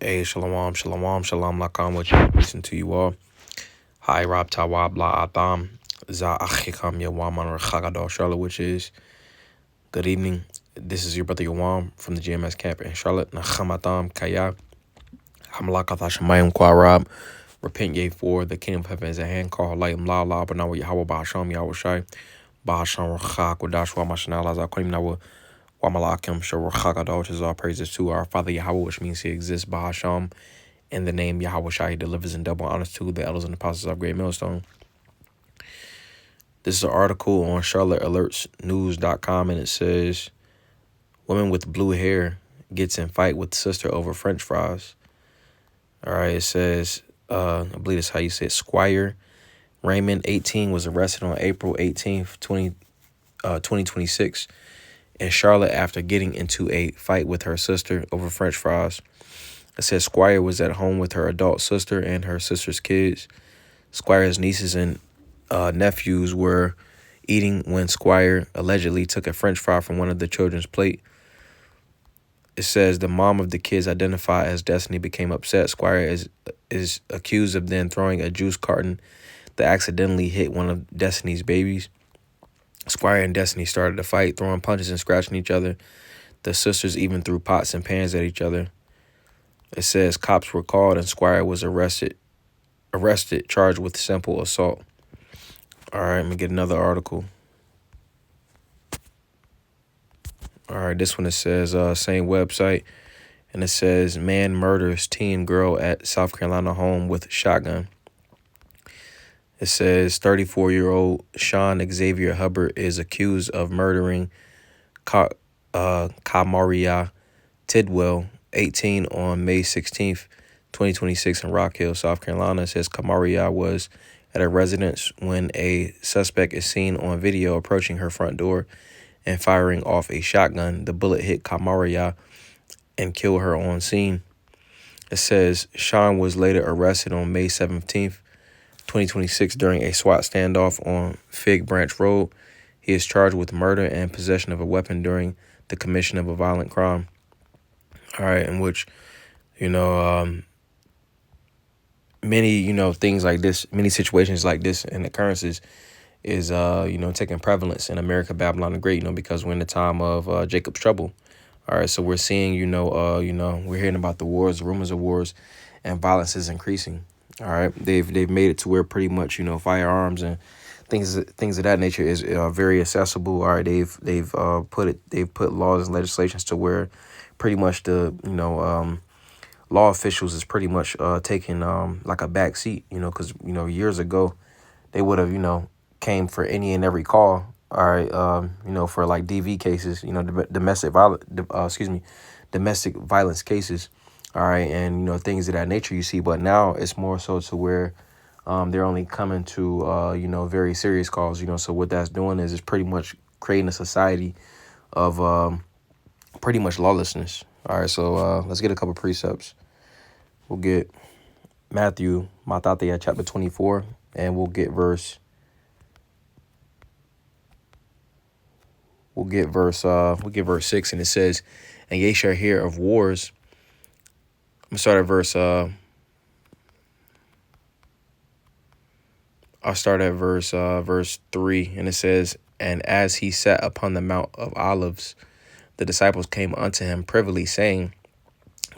Hey, shalom, shalom, shalom, lakam, what you listen to you all. Hi, Rob Tawab, La Atam, Za Achikam Yawaman Rachagado, Charlotte, which is good evening. This is your brother Yawam from the GMS camp in Charlotte. Nachamatam Kaya, Hamlakatashamayim Kwarab. Repent ye for the kingdom of heaven is at hand. Call Layim La La, but now Yahweh Bahasham Yahweh Shai, Bahasham Rachak, Wadash Wamashanal, Zakonim Nawa, Wamalakim, Sharachagado, which is all praises to our Father Yahweh, which means he exists, Bahasham. In the name Yahweh Shai, delivers in double honors to the elders and apostles of Great Millstone. This is an article on CharlotteAlertsNews.com, and it says, woman with blue hair gets in fight with sister over French fries. All right, it says, I believe that's how you say it, Squire Raymond, 18, was arrested on April 18th, 2026 in Charlotte after getting into a fight with her sister over French fries. It says Squire was at home with her adult sister and her sister's kids. Squire's nieces and nephews were eating when Squire allegedly took a French fry from one of the children's plate. It says the mom of the kids, identified as Destiny, became upset. Squire is accused of then throwing a juice carton that accidentally hit one of Destiny's babies. Squire and Destiny started a fight, throwing punches and scratching each other. The sisters even threw pots and pans at each other. It says cops were called and Squire was arrested, charged with simple assault. All right, let me get another article. All right, this one, it says, same website, and it says, man murders teen girl at South Carolina home with shotgun. It says 34-year-old Sean Xavier Hubbard is accused of murdering Kamaria Tidwell, 18, on May 16th, 2026 in Rock Hill, South Carolina. It says Kamaria was at a residence when a suspect is seen on video approaching her front door and firing off a shotgun. The bullet hit Kamaria and killed her on scene. It says Sean was later arrested on May 17th, 2026 during a SWAT standoff on Fig Branch Road. He is charged with murder and possession of a weapon during the commission of a violent crime. All right, in which, many, things like this, many situations like this and occurrences is, taking prevalence in America, Babylon the Great, because we're in the time of Jacob's trouble. All right, so we're seeing, we're hearing about the wars, rumors of wars, and violence is increasing. All right, they've made it to where pretty much, firearms and things of that nature is very accessible. All right, they've put laws and legislations to where pretty much the law officials is pretty much taking like a back seat, because years ago they would have came for any and every call. All right, for like DV cases, domestic violence cases. All right, and things of that nature you see, but now it's more so to where they're only coming to very serious calls. So what that's doing is it's pretty much creating a society of pretty much lawlessness. All right, so let's get a couple precepts. We'll get Matthew Matataya chapter 24, and we'll get verse 6, and it says, and ye shall hear of wars. I'm gonna start at verse 3, and it says, and as he sat upon the Mount of Olives, the disciples came unto him privily, saying,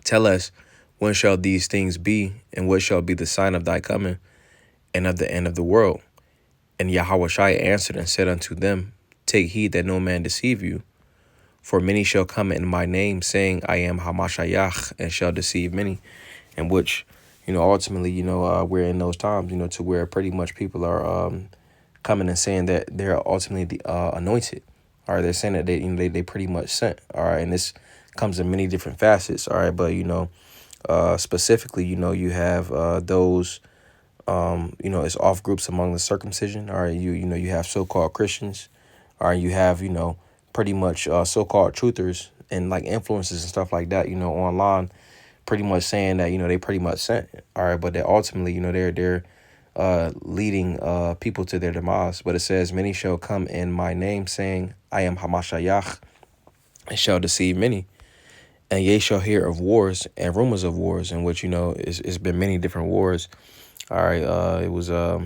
tell us, when shall these things be, and what shall be the sign of thy coming, and of the end of the world? And Yahushua answered and said unto them, take heed that no man deceive you, for many shall come in my name, saying, I am Hamashayach, and shall deceive many. In which, ultimately, we're in those times, to where pretty much people are coming and saying that they're ultimately the anointed. All right, they're saying that they pretty much sent. All right, and this comes in many different facets. All right, but specifically, you have those, it's off groups among the circumcision. All right, you have so-called Christians. All right, you have pretty much so-called truthers and like influencers and stuff like that. Online, pretty much saying that they pretty much sent. All right, but that ultimately, they're leading people to their demise. But it says, many shall come in my name, saying, I am Hamashayach, and shall deceive many. And ye shall hear of wars and rumors of wars, in which, it's been many different wars. All right, it was uh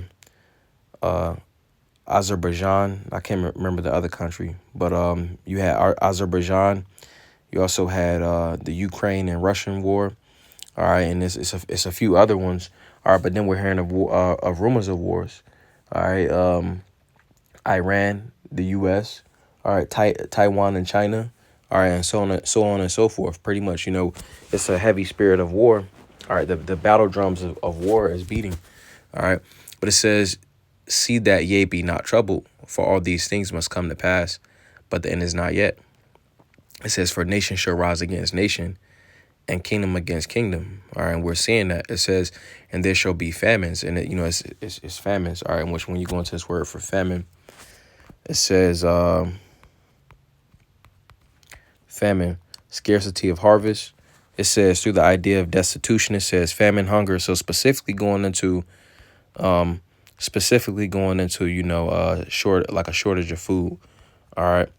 Azerbaijan. I can't remember the other country, but you had Azerbaijan. You also had the Ukraine and Russian war. All right, and it's a few other ones. All right, but then we're hearing of rumors of wars. All right, Iran, the U.S. All right, Taiwan and China. All right, and so on and so forth. Pretty much, it's a heavy spirit of war. All right, the battle drums of war is beating. All right, but it says, "See that ye be not troubled, for all these things must come to pass, but the end is not yet." It says, "For nation shall rise against nation, and kingdom against kingdom." All right, and we're seeing that. It says, "And there shall be famines," and it's famines. All right, in which when you go into this word for famine, it says famine, scarcity of harvest. It says through the idea of destitution. It says famine, hunger. So specifically going into like a shortage of food. All right,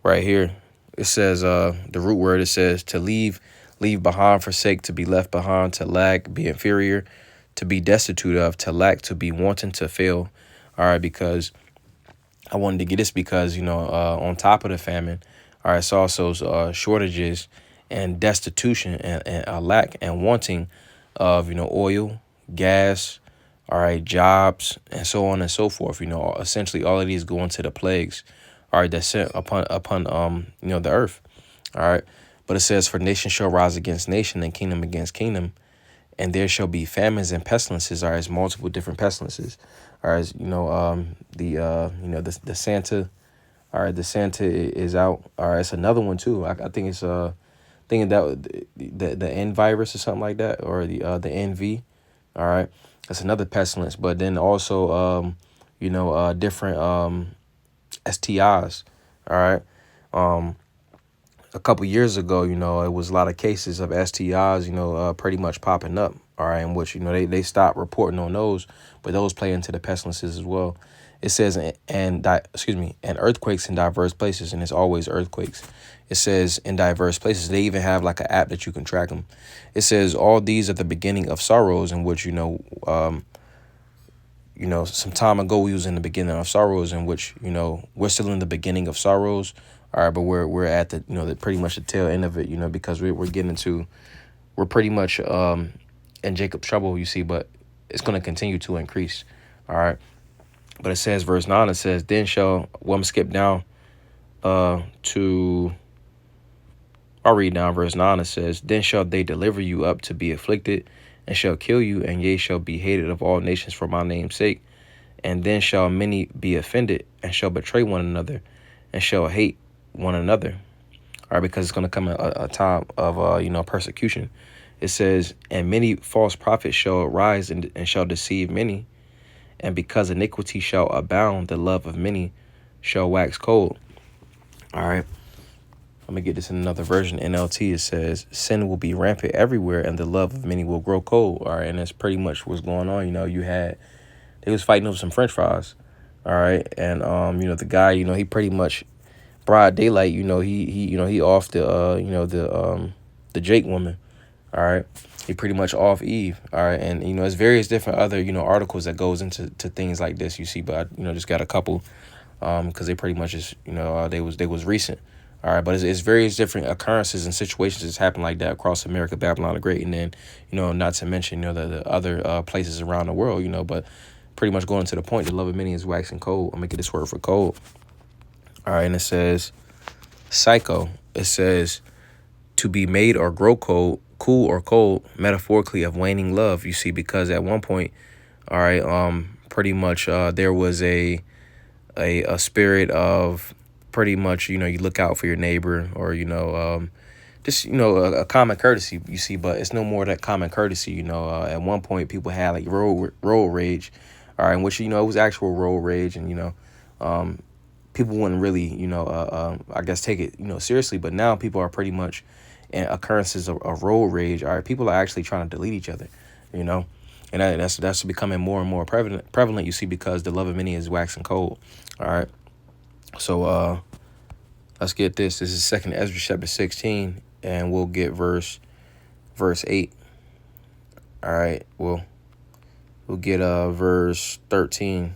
right here it says the root word. It says to leave behind, forsake, to be left behind, to lack, be inferior, to be destitute of, to lack, to be wanting, to fail. All right, because I wanted to get this because on top of the famine, all right, it's also shortages and destitution and a lack and wanting of oil, gas, all right, jobs, and so on and so forth. Essentially all of these go into the plagues, all right, that's sent upon the earth. All right, but it says, "For nation shall rise against nation, and kingdom against kingdom, and there shall be famines and pestilences." All right, it's multiple different pestilences. All right, the Santa. All right, the Santa is out. All right, it's another one too. I think it's thinking that the N virus or something like that, or the NV. All right, that's another pestilence. But then also different STIs. All right. A couple years ago, it was a lot of cases of STIs, pretty much popping up. All right, in which they stopped reporting on those, but those play into the pestilences as well. It says and earthquakes in diverse places, and it's always earthquakes. It says in diverse places. They even have like an app that you can track them. It says all these are the beginning of sorrows, in which some time ago we was in the beginning of sorrows, in which we're still in the beginning of sorrows. All right, but we're at the pretty much the tail end of it, because we're getting into, we're pretty much in Jacob's trouble, you see, but it's going to continue to increase. All right, but it says verse 9. It says, "Then shall," well, I'm skip down to, I'll read down verse 9. It says, "Then shall they deliver you up to be afflicted, and shall kill you, and ye shall be hated of all nations for my name's sake. And then shall many be offended, and shall betray one another, and shall hate one another." All right, because it's going to come a time of persecution. It says, "And many false prophets shall arise and shall deceive many, and because iniquity shall abound, the love of many shall wax cold." All right, let me get this in another version. NLT, it says, "Sin will be rampant everywhere, and the love of many will grow cold." All right, and that's pretty much what's going on. They was fighting over some French fries. All right, and the guy, he pretty much broad daylight, he off the Jake woman. All right, he pretty much off Eve. All right, and there's various different other articles that goes into things like this, you see, but I just got a couple because they pretty much just they was recent. All right, but it's various different occurrences and situations that's happened like that across America, Babylon the Great, and then not to mention the other places around the world, but pretty much going to the point, the love of many is waxing cold. I'm gonna get this word for cold. All right, and it says psycho. It says to be made or grow cold, cool or cold, metaphorically of waning love. You see, because at one point, all right, pretty much there was a spirit of pretty much you look out for your neighbor, or just a common courtesy, you see, but it's no more that common courtesy. At one point people had like road rage, all right, in which it was actual road rage, and people wouldn't really I guess take it seriously, but now people are pretty much in occurrences of road rage. All right, people are actually trying to delete each other, and that's becoming more and more prevalent, you see, because the love of many is waxing cold. All right, so Let's get this. This is Second Ezra chapter 16, and we'll get verse 8. All right, we'll get verse 13.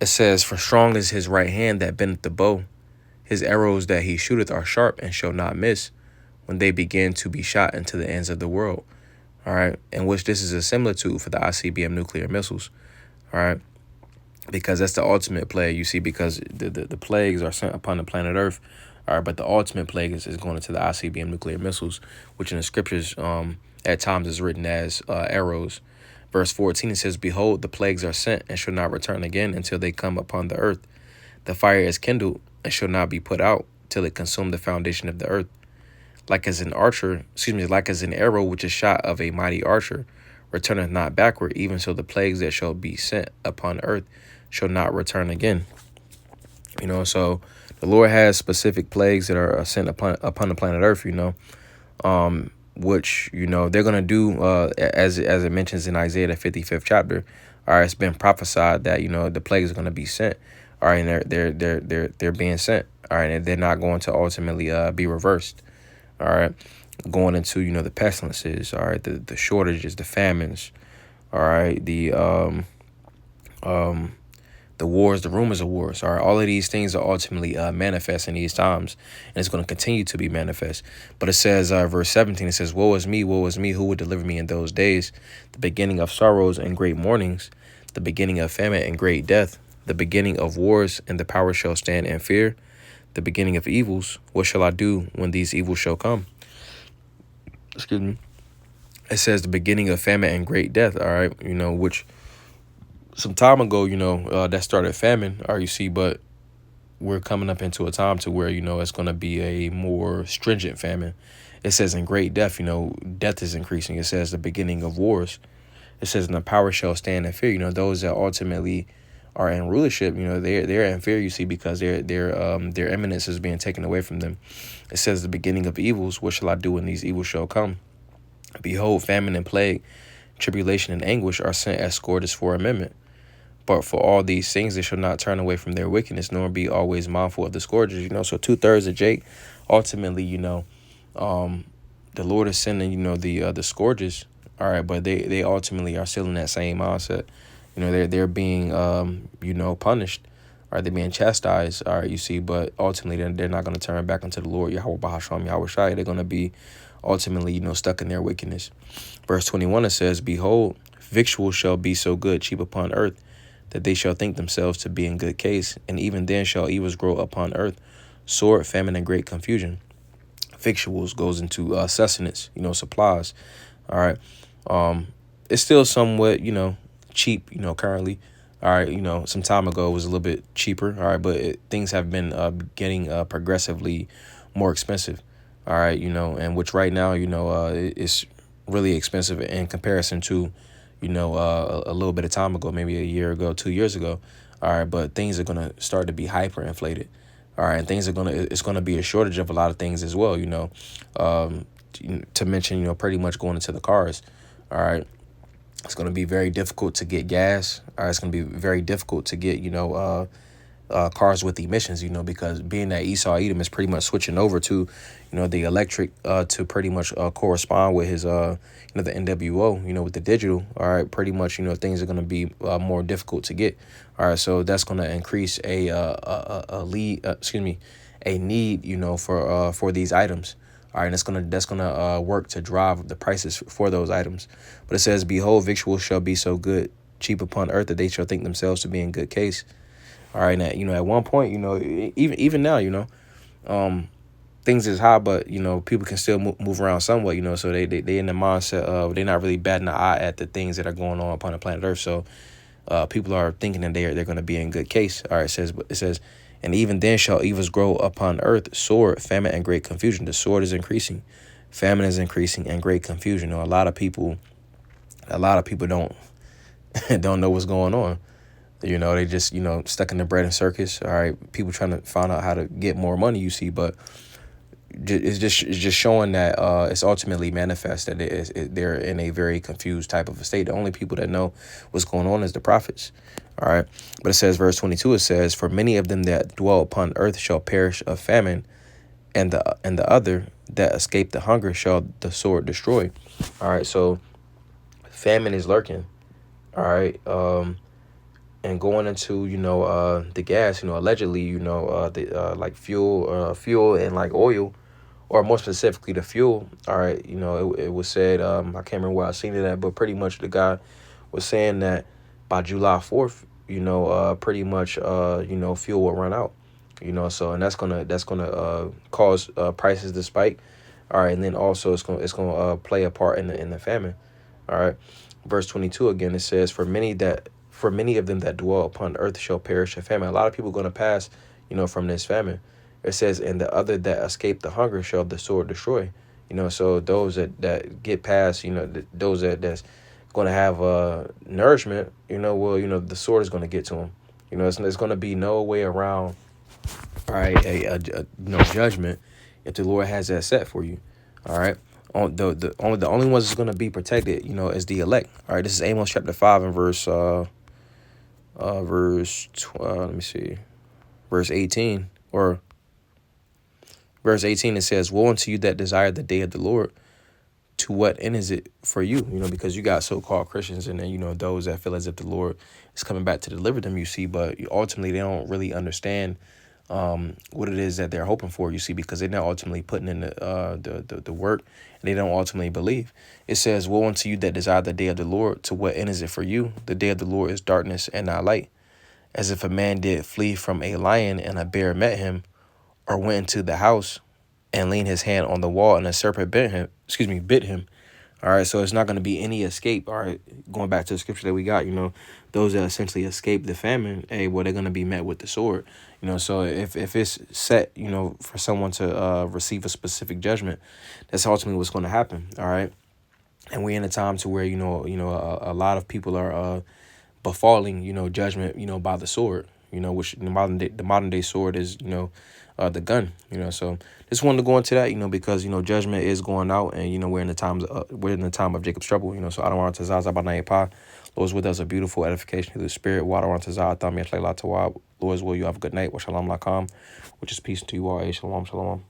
It says, "For strong is his right hand that bendeth the bow. His arrows that he shooteth are sharp and shall not miss, when they begin to be shot into the ends of the world." All right, in which this is a similitude for the ICBM nuclear missiles. All right, because that's the ultimate plague, you see, because the plagues are sent upon the planet Earth. All right, but the ultimate plague is going into the ICBM nuclear missiles, which in the scriptures at times is written as arrows. Verse 14, it says, "Behold, the plagues are sent and shall not return again until they come upon the earth. The fire is kindled and shall not be put out till it consume the foundation of the earth. Like as like as an arrow which is shot of a mighty archer, returneth not backward, even so the plagues that shall be sent upon earth shall not return again." So the Lord has specific plagues that are sent upon the planet Earth, which, they're going to do, as it mentions in Isaiah, the 55th chapter. All right, it's been prophesied that, the plagues are going to be sent. All right, and they're being sent. All right, and they're not going to ultimately be reversed. All right, going into, the pestilences. All right, the shortages, the famines. All right, the wars, the rumors of wars. All right, all of these things are ultimately manifest in these times, and it's going to continue to be manifest. But it says, verse 17, it says, woe is me, who would deliver me in those days? The beginning of sorrows and great mournings, the beginning of famine and great death, the beginning of wars, and the power shall stand in fear, the beginning of evils. What shall I do when these evils shall come?" Excuse me. It says the beginning of famine and great death. All right, which some time ago, that started famine, you see, but we're coming up into a time to where, it's going to be a more stringent famine. It says in great death, death is increasing. It says the beginning of wars. It says, "And the power shall stand in fear." Those that ultimately are in rulership, they're in fear, you see, because their eminence is being taken away from them. It says the beginning of evils. What shall I do when these evils shall come? Behold, famine and plague, tribulation and anguish are sent as scourges for amendment. But for all these things, they shall not turn away from their wickedness, nor be always mindful of the scourges. So 2/3 of Jake, ultimately, the Lord is sending, the scourges. All right, but they ultimately are still in that same mindset. They're being, punished. All right, they're being chastised. All right, you see, but ultimately they're not going to turn back unto the Lord, Yahweh Bahasham, Yahweh Shai. They're going to be ultimately, stuck in their wickedness. Verse 21, it says, "Behold, victuals shall be so good, cheap upon earth, that they shall think themselves to be in good case, and even then shall evils grow upon earth, sword, famine, and great confusion." Victuals goes into sustenance, supplies. All right. It's still somewhat, cheap, currently. All right, some time ago it was a little bit cheaper. All right, but things have been getting progressively more expensive. All right, and which right now, it's really expensive in comparison to, a little bit of time ago, maybe a year ago, 2 years ago. All right, but things are going to start to be hyperinflated. All right, and it's going to be a shortage of a lot of things as well, to mention, pretty much going into the cars. All right, it's going to be very difficult to get gas. All right, it's going to be very difficult to get, cars with emissions, because being that Esau Edom is pretty much switching over to, the electric to pretty much correspond with his, the NWO, with the digital. All right, pretty much, things are going to be more difficult to get. All right, so that's going to increase a need, for these items. All right, and that's gonna work to drive the prices for those items. But it says, "Behold, victuals shall be so good, cheap upon earth, that they shall think themselves to be in good case." All right, now, at one point, even now, things is high, but people can still move around somewhat, so they in the mindset of they're not really batting an eye at the things that are going on upon the planet Earth. So people are thinking that they're going to be in good case. All right, it says, "And even then shall evils grow upon earth, sword, famine, and great confusion." The sword is increasing, famine is increasing, and great confusion. A lot of people don't don't know what's going on. They just, stuck in the bread and circus. All right, people trying to find out how to get more money, you see, but it's just showing that it's ultimately manifest that they're in a very confused type of a state. The only people that know what's going on is the prophets. All right. But it says, verse 22, it says, for many of them that dwell upon earth shall perish of famine, and the other that escape the hunger shall the sword destroy. All right. So famine is lurking. All right. And going into, the gas, allegedly, the like fuel and like oil, or more specifically the fuel. All right, it was said, I can't remember where I seen it at, but pretty much the guy was saying that by July 4th, pretty much fuel will run out. So, and that's gonna cause prices to spike. All right, and then also it's gonna play a part in the famine. All right. Verse 22 again, it says, for many of them that dwell upon earth shall perish of famine. A lot of people are going to pass, from this famine. It says, and the other that escape the hunger shall the sword destroy. So those that get past, those that's going to have nourishment, the sword is going to get to them. There's going to be no way around, all right, judgment if the Lord has that set for you. All right. The only ones that's gonna be protected, is the elect. All right, this is Amos chapter 5 and let me see, verse 18 or verse 18. It says, "Woe unto you that desire the day of the Lord. To what end is it for you?" Because you got so-called Christians, and then those that feel as if the Lord is coming back to deliver them. You see, but ultimately they don't really understand what it is that they're hoping for, you see, because they're not ultimately putting in the work, and they don't ultimately believe. It says, "Woe unto you that desire the day of the Lord, to what end is it for you? The day of the Lord is darkness and not light. As if a man did flee from a lion and a bear met him, or went into the house and leaned his hand on the wall and a serpent bit him." All right, so it's not going to be any escape. All right, going back to the scripture that we got, those that essentially escape the famine, hey, well, they're going to be met with the sword. So if it's set, for someone to receive a specific judgment, that's ultimately what's going to happen. All right, and we're in a time to where a lot of people are befalling judgment by the sword. Which the modern day sword is the gun. So just wanted to go into that, because judgment is going out, and we're in the time of Jacob's trouble. So I don't want to zaza ba. Lord's with us, a beautiful edification of the spirit. Water on Tazah, Thami Lord's will, you have a good night. Wa shalom lakam, which is peace to you all. Shalom, shalom.